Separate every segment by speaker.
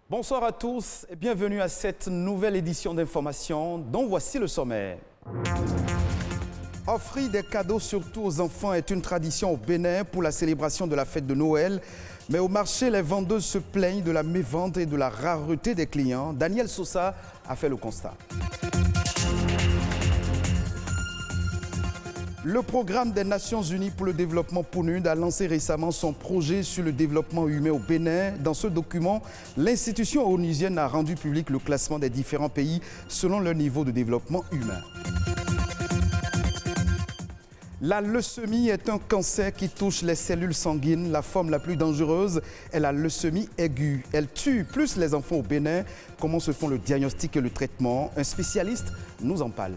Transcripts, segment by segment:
Speaker 1: Bonsoir à tous et bienvenue à cette nouvelle édition d'Information dont voici le sommaire. Offrir des cadeaux surtout aux enfants est une tradition au Bénin pour la célébration de la fête de Noël. Mais au marché, les vendeuses se plaignent de la mévente et de la rareté des clients. Daniel Sosa a fait le constat. Le programme des Nations Unies pour le développement PNUD a lancé récemment son projet sur le développement humain au Bénin. Dans ce document, l'institution onusienne a rendu public le classement des différents pays selon leur niveau de développement humain. La leucémie est un cancer qui touche les cellules sanguines. La forme la plus dangereuse est la leucémie aiguë. Elle tue plus les enfants au Bénin. Comment se font le diagnostic et le traitement? Un spécialiste nous en parle.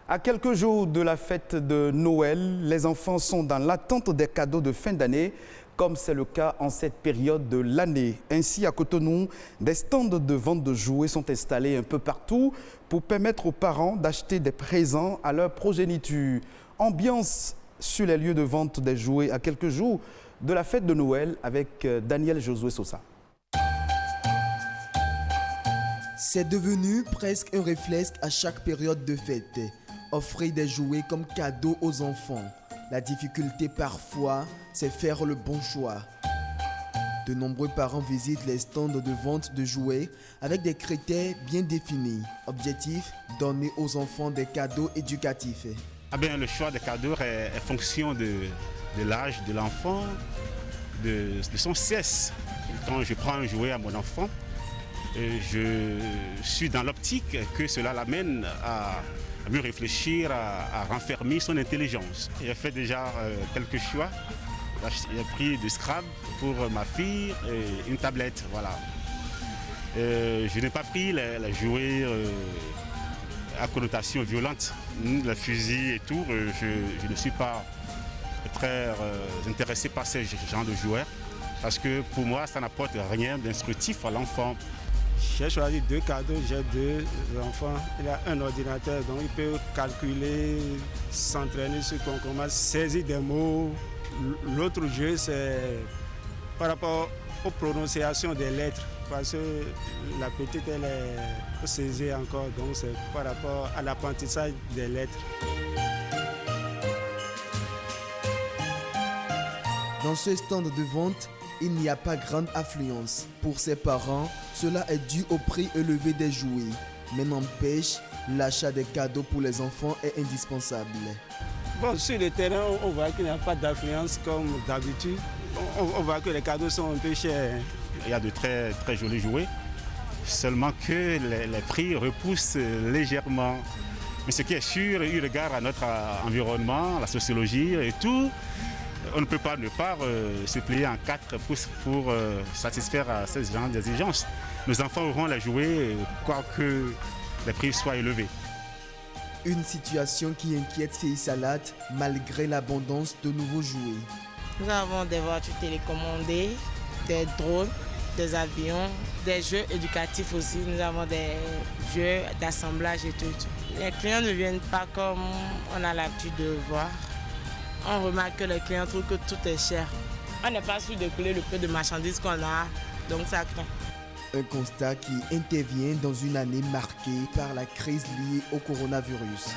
Speaker 1: À quelques jours de la fête de Noël, les enfants sont dans l'attente des cadeaux de fin d'année, comme c'est le cas en cette période de l'année. Ainsi, à Cotonou, des stands de vente de jouets sont installés un peu partout pour permettre aux parents d'acheter des présents à leur progéniture. Ambiance sur les lieux de vente des jouets à quelques jours de la fête de Noël avec Daniel Josué Sosa.
Speaker 2: C'est devenu presque un réflexe à chaque période de fête. Offrir des jouets comme cadeau aux enfants. La difficulté parfois, c'est faire le bon choix. De nombreux parents visitent les stands de vente de jouets avec des critères bien définis. Objectif, donner aux enfants des cadeaux éducatifs.
Speaker 3: Le choix des cadeaux est fonction de l'âge de l'enfant, de son sexe. Quand je prends un jouet à mon enfant, je suis dans l'optique que cela l'amène à mieux réfléchir, à renfermer son intelligence. J'ai fait déjà quelques choix. J'ai pris du Scrabble pour ma fille et une tablette. Voilà. Je n'ai pas pris les jouets à connotation violente, les fusils et tout. Je ne suis pas très intéressé par ce genre de jouets parce que pour moi, ça n'apporte rien d'instructif à l'enfant.
Speaker 4: J'ai choisi 2 cadeaux, j'ai 2 enfants. Il a un ordinateur, donc il peut calculer, s'entraîner sur qu'on commence, saisir des mots. L'autre jeu, c'est par rapport aux prononciations des lettres, parce que la petite, elle est saisie encore, donc c'est par rapport à l'apprentissage des lettres.
Speaker 2: Dans ce stand de vente, il n'y a pas grande affluence. Pour ses parents, cela est dû au prix élevé des jouets. Mais n'empêche, l'achat des cadeaux pour les enfants est indispensable.
Speaker 4: Sur le terrain, on voit qu'il n'y a pas d'affluence comme d'habitude. On voit que les cadeaux sont un peu chers.
Speaker 3: Il y a de très, très jolis jouets, seulement que les prix repoussent légèrement. Mais ce qui est sûr, eu regard à notre environnement, la sociologie et tout, on ne peut pas ne pas se plier en 4 pour satisfaire à ces genres d'exigences. Nos enfants auront les jouets, quoique les prix soient élevés.
Speaker 2: Une situation qui inquiète Fille Salade malgré l'abondance de nouveaux jouets.
Speaker 5: Nous avons des voitures télécommandées, des drones, des avions, des jeux éducatifs aussi. Nous avons des jeux d'assemblage et tout. Les clients ne viennent pas comme on a l'habitude de voir. On remarque que les clients trouvent que tout est cher. On n'est pas sûr de couler le peu de marchandises qu'on a, donc ça craint.
Speaker 2: Un constat qui intervient dans une année marquée par la crise liée au coronavirus.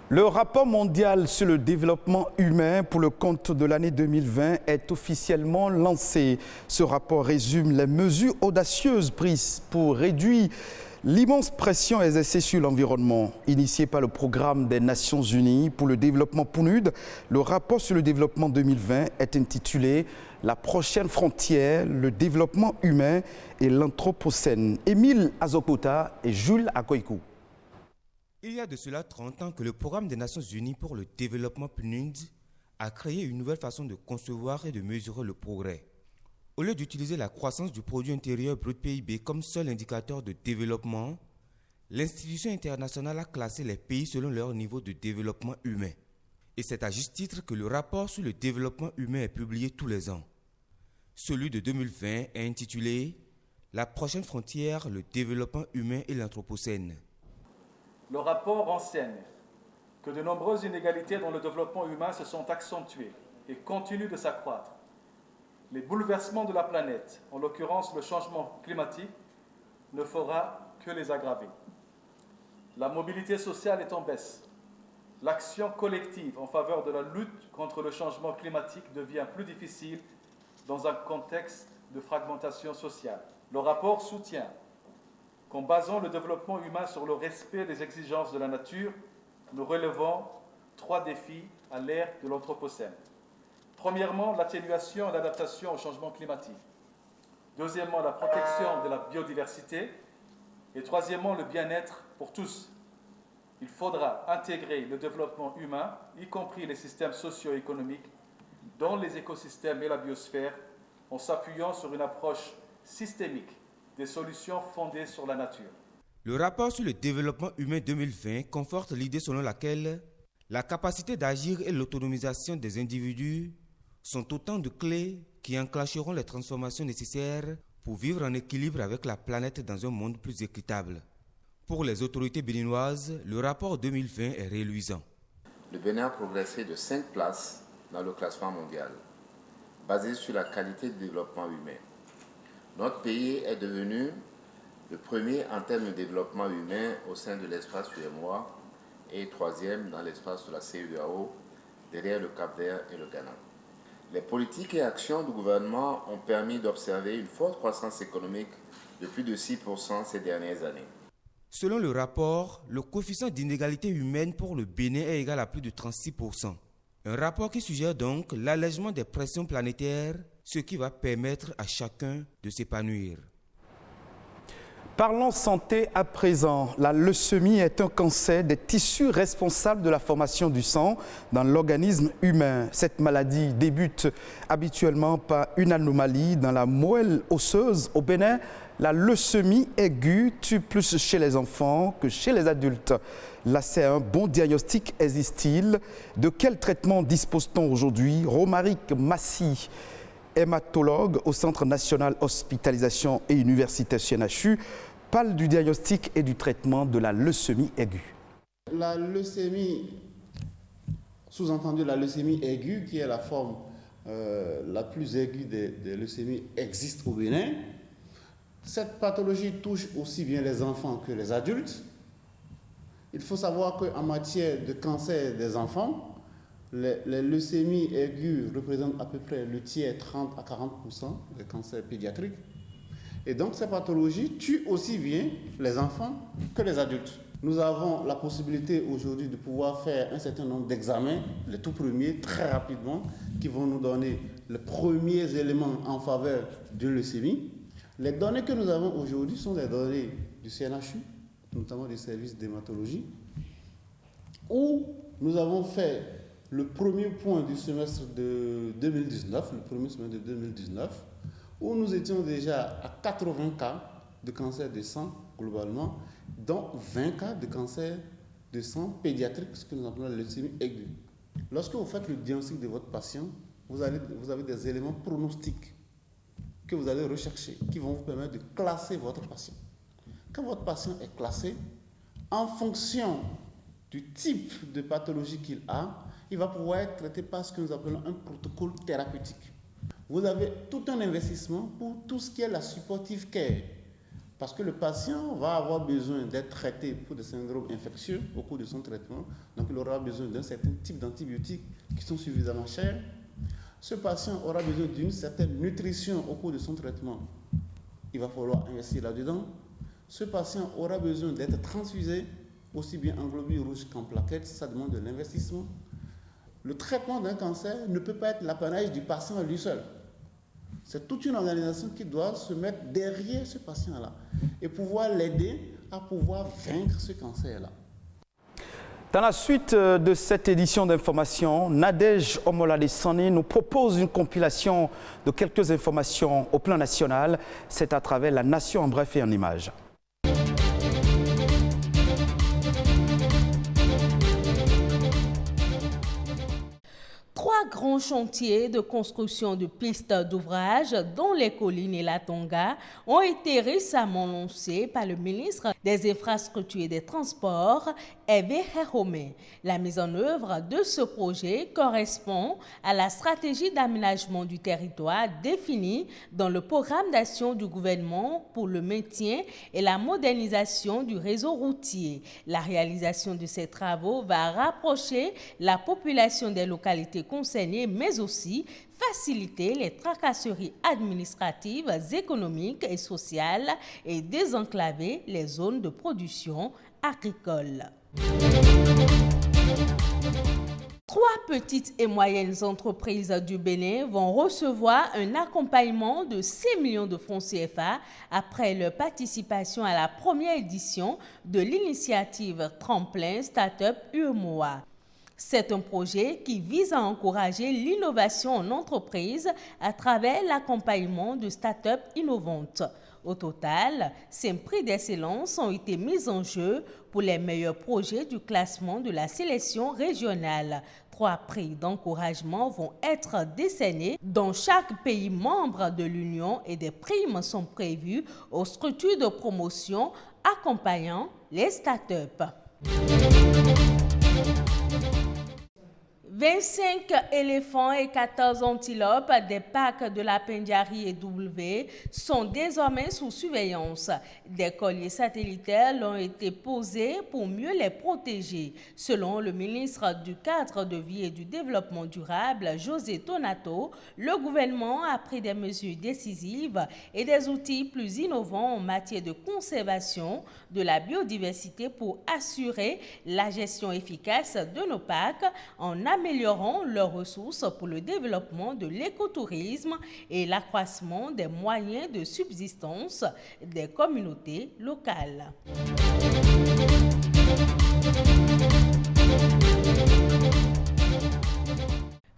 Speaker 1: Le rapport mondial sur le développement humain pour le compte de l'année 2020 est officiellement lancé. Ce rapport résume les mesures audacieuses prises pour réduire l'immense pression exercée sur l'environnement. Initié par le programme des Nations Unies pour le développement PNUD, le rapport sur le développement 2020 est intitulé « La prochaine frontière, le développement humain et l'anthropocène ». Émile Azokota et Jules Akoikou.
Speaker 6: Il y a de cela 30 ans que le programme des Nations Unies pour le développement PNUD a créé une nouvelle façon de concevoir et de mesurer le progrès. Au lieu d'utiliser la croissance du produit intérieur brut PIB comme seul indicateur de développement, l'institution internationale a classé les pays selon leur niveau de développement humain. Et c'est à juste titre que le rapport sur le développement humain est publié tous les ans. Celui de 2020 est intitulé « La prochaine frontière, le développement humain et l'anthropocène ».
Speaker 7: Le rapport renseigne que de nombreuses inégalités dans le développement humain se sont accentuées et continuent de s'accroître. Les bouleversements de la planète, en l'occurrence le changement climatique, ne fera que les aggraver. La mobilité sociale est en baisse. L'action collective en faveur de la lutte contre le changement climatique devient plus difficile dans un contexte de fragmentation sociale. Le rapport soutient qu'en basant le développement humain sur le respect des exigences de la nature, nous relevons 3 défis à l'ère de l'Anthropocène. Premièrement, l'atténuation et l'adaptation au changement climatique. Deuxièmement, la protection de la biodiversité. Et troisièmement, le bien-être pour tous. Il faudra intégrer le développement humain, y compris les systèmes socio-économiques, dans les écosystèmes et la biosphère, en s'appuyant sur une approche systémique des solutions fondées sur la nature.
Speaker 6: Le rapport sur le développement humain 2020 conforte l'idée selon laquelle la capacité d'agir et l'autonomisation des individus sont autant de clés qui enclencheront les transformations nécessaires pour vivre en équilibre avec la planète dans un monde plus équitable. Pour les autorités béninoises, le rapport 2020 est réluisant.
Speaker 8: Le Bénin a progressé de 5 places dans le classement mondial, basé sur la qualité de développement humain. Notre pays est devenu le premier en termes de développement humain au sein de l'espace UEMOA et 3e dans l'espace de la CEDEAO, derrière le Cap-Vert et le Ghana. Les politiques et actions du gouvernement ont permis d'observer une forte croissance économique de plus de 6% ces dernières années.
Speaker 6: Selon le rapport, le coefficient d'inégalité humaine pour le Bénin est égal à plus de 36%. Un rapport qui suggère donc l'allègement des pressions planétaires, ce qui va permettre à chacun de s'épanouir.
Speaker 1: Parlons santé à présent. La leucémie est un cancer des tissus responsable de la formation du sang dans l'organisme humain. Cette maladie débute habituellement par une anomalie dans la moelle osseuse. Au Bénin, la leucémie aiguë tue plus chez les enfants que chez les adultes. Là, c'est un bon diagnostic, existe-t-il? De quel traitement dispose-t-on aujourd'hui? Romaric Massy, hématologue au Centre national hospitalisation et université CNHU, parle du diagnostic et du traitement de la leucémie aiguë.
Speaker 9: La leucémie, sous-entendu la leucémie aiguë, qui est la forme la plus aiguë des leucémies, existe au Bénin. Cette pathologie touche aussi bien les enfants que les adultes. Il faut savoir qu'en matière de cancer des enfants, les leucémies aiguës représentent à peu près le tiers, 30 à 40% des cancers pédiatriques. Et donc, ces pathologies tuent aussi bien les enfants que les adultes. Nous avons la possibilité aujourd'hui de pouvoir faire un certain nombre d'examens, les tout premiers, très rapidement, qui vont nous donner les premiers éléments en faveur de leucémie. Les données que nous avons aujourd'hui sont des données du CNHU, notamment du service d'hématologie, où nous avons fait le premier point du semestre de 2019, le premier semestre de 2019, où nous étions déjà à 80 cas de cancer de sang globalement, dont 20 cas de cancer de sang pédiatrique, ce que nous appelons la leucémie aiguë. Lorsque vous faites le diagnostic de votre patient, vous avez des éléments pronostiques que vous allez rechercher, qui vont vous permettre de classer votre patient. Quand votre patient est classé, en fonction du type de pathologie qu'il a, il va pouvoir être traité par ce que nous appelons un protocole thérapeutique. Vous avez tout un investissement pour tout ce qui est la supportive care, parce que le patient va avoir besoin d'être traité pour des syndromes infectieux au cours de son traitement, donc il aura besoin d'un certain type d'antibiotiques qui sont suffisamment chers. Ce patient aura besoin d'une certaine nutrition au cours de son traitement. Il va falloir investir là-dedans. Ce patient aura besoin d'être transfusé, aussi bien en globules rouges qu'en plaquettes. Ça demande de l'investissement. Le traitement d'un cancer ne peut pas être l'apanage du patient lui seul. C'est toute une organisation qui doit se mettre derrière ce patient-là et pouvoir l'aider à pouvoir vaincre ce cancer-là.
Speaker 1: Dans la suite de cette édition d'information, Nadège Omoladesani nous propose une compilation de quelques informations au plan national. C'est à travers la Nation en bref et en images.
Speaker 10: 3 grands chantiers de construction de pistes d'ouvrage, dont les collines et la Tonga, ont été récemment lancés par le ministre des Infrastructures et des Transports, Hervé Heromé. La mise en œuvre de ce projet correspond à la stratégie d'aménagement du territoire définie dans le programme d'action du gouvernement pour le maintien et la modernisation du réseau routier. La réalisation de ces travaux va rapprocher la population des localités concernées, mais aussi faciliter les tracasseries administratives, économiques et sociales et désenclaver les zones de production agricole. 3 petites et moyennes entreprises du Bénin vont recevoir un accompagnement de 6 millions de francs CFA après leur participation à la première édition de l'initiative Tremplin Startup UEMOA. C'est un projet qui vise à encourager l'innovation en entreprise à travers l'accompagnement de start-up innovantes. Au total, 5 prix d'excellence ont été mis en jeu pour les meilleurs projets du classement de la sélection régionale. 3 prix d'encouragement vont être décernés dans chaque pays membre de l'Union et des primes sont prévues aux structures de promotion accompagnant les start-up. 25 éléphants et 14 antilopes des parcs de la Pindiari et W sont désormais sous surveillance. Des colliers satellitaires ont été posés pour mieux les protéger. Selon le ministre du Cadre de vie et du Développement durable, José Tonato, le gouvernement a pris des mesures décisives et des outils plus innovants en matière de conservation de la biodiversité pour assurer la gestion efficace de nos parcs en améliorant leurs ressources pour le développement de l'écotourisme et l'accroissement des moyens de subsistance des communautés locales.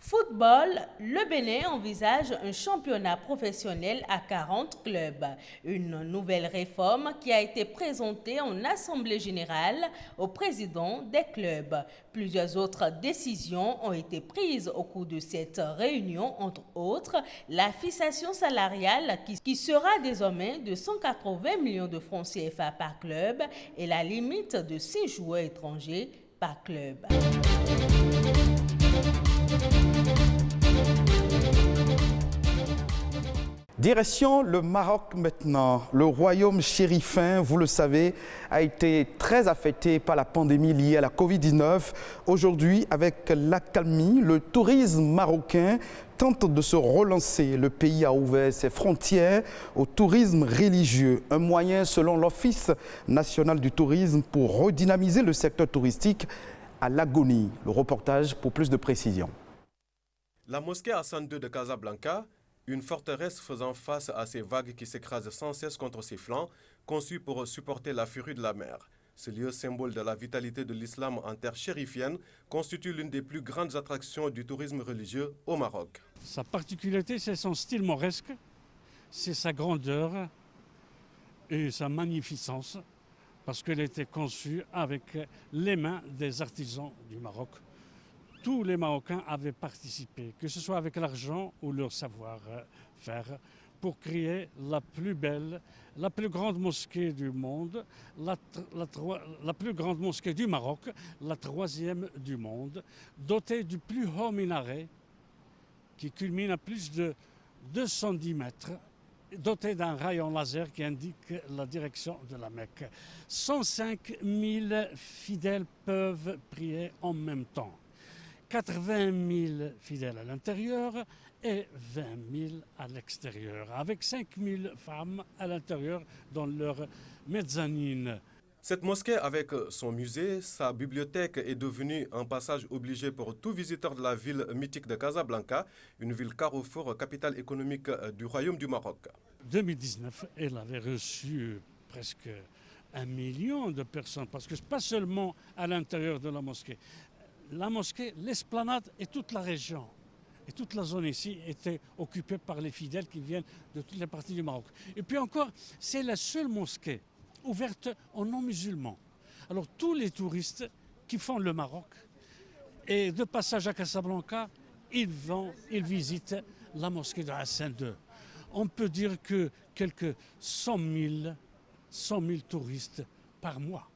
Speaker 10: Football, le Bénin envisage un championnat professionnel à 40 clubs. Une nouvelle réforme qui a été présentée en Assemblée générale au président des clubs. Plusieurs autres décisions ont été prises au cours de cette réunion, entre autres la fixation salariale qui sera désormais de 180 millions de francs CFA par club et la limite de 6 joueurs étrangers par club.
Speaker 1: Direction le Maroc maintenant. Le royaume chérifin, vous le savez, a été très affecté par la pandémie liée à la Covid-19. Aujourd'hui, avec l'accalmie, le tourisme marocain tente de se relancer. Le pays a ouvert ses frontières au tourisme religieux, un moyen selon l'Office national du tourisme pour redynamiser le secteur touristique à l'agonie. Le reportage pour plus de précision.
Speaker 11: La mosquée Hassan II de Casablanca, une forteresse faisant face à ces vagues qui s'écrasent sans cesse contre ses flancs, conçue pour supporter la furie de la mer. Ce lieu, symbole de la vitalité de l'islam en terre chérifienne, constitue l'une des plus grandes attractions du tourisme religieux au Maroc.
Speaker 12: Sa particularité, c'est son style mauresque, c'est sa grandeur et sa magnificence, parce qu'elle a été conçue avec les mains des artisans du Maroc. Tous les Marocains avaient participé, que ce soit avec l'argent ou leur savoir-faire, pour créer la plus belle, la plus grande mosquée du monde, la plus grande mosquée du Maroc, la 3e du monde, dotée du plus haut minaret, qui culmine à plus de 210 mètres, dotée d'un rayon laser qui indique la direction de la Mecque. 105 000 fidèles peuvent prier en même temps. 80 000 fidèles à l'intérieur et 20 000 à l'extérieur, avec 5 000 femmes à l'intérieur dans leur mezzanine.
Speaker 11: Cette mosquée, avec son musée, sa bibliothèque, est devenue un passage obligé pour tout visiteur de la ville mythique de Casablanca, une ville carrefour, capitale économique du Royaume du Maroc.
Speaker 12: En 2019, elle avait reçu presque 1 million de personnes, parce que ce n'est pas seulement à l'intérieur de la mosquée. La mosquée, l'esplanade et toute la région et toute la zone ici étaient occupées par les fidèles qui viennent de toutes les parties du Maroc. Et puis encore, c'est la seule mosquée ouverte aux non-musulmans. Alors tous les touristes qui font le Maroc et de passage à Casablanca, ils visitent la mosquée de Hassan II. On peut dire que quelques 100 000 touristes par mois.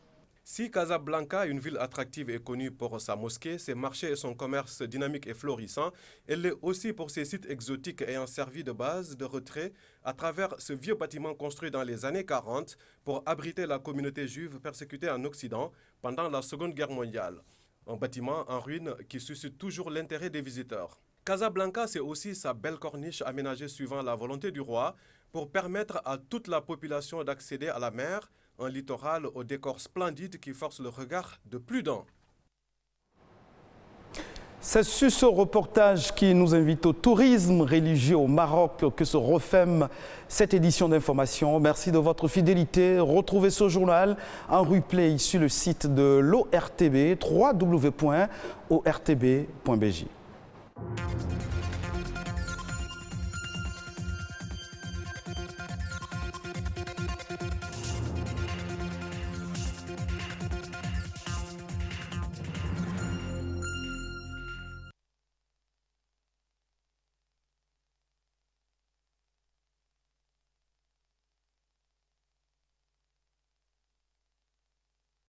Speaker 11: Si Casablanca, une ville attractive, est connue pour sa mosquée, ses marchés et son commerce dynamique et florissant, elle l'est aussi pour ses sites exotiques ayant servi de base de retrait à travers ce vieux bâtiment construit dans les années 40 pour abriter la communauté juive persécutée en Occident pendant la Seconde Guerre mondiale. Un bâtiment en ruine qui suscite toujours l'intérêt des visiteurs. Casablanca, c'est aussi sa belle corniche aménagée suivant la volonté du roi pour permettre à toute la population d'accéder à la mer, un littoral au décor splendide qui force le regard de plus d'un.
Speaker 1: C'est sur ce reportage qui nous invite au tourisme religieux au Maroc que se referme cette édition d'information. Merci de votre fidélité. Retrouvez ce journal en replay sur le site de l'ORTB, www.ortb.bj.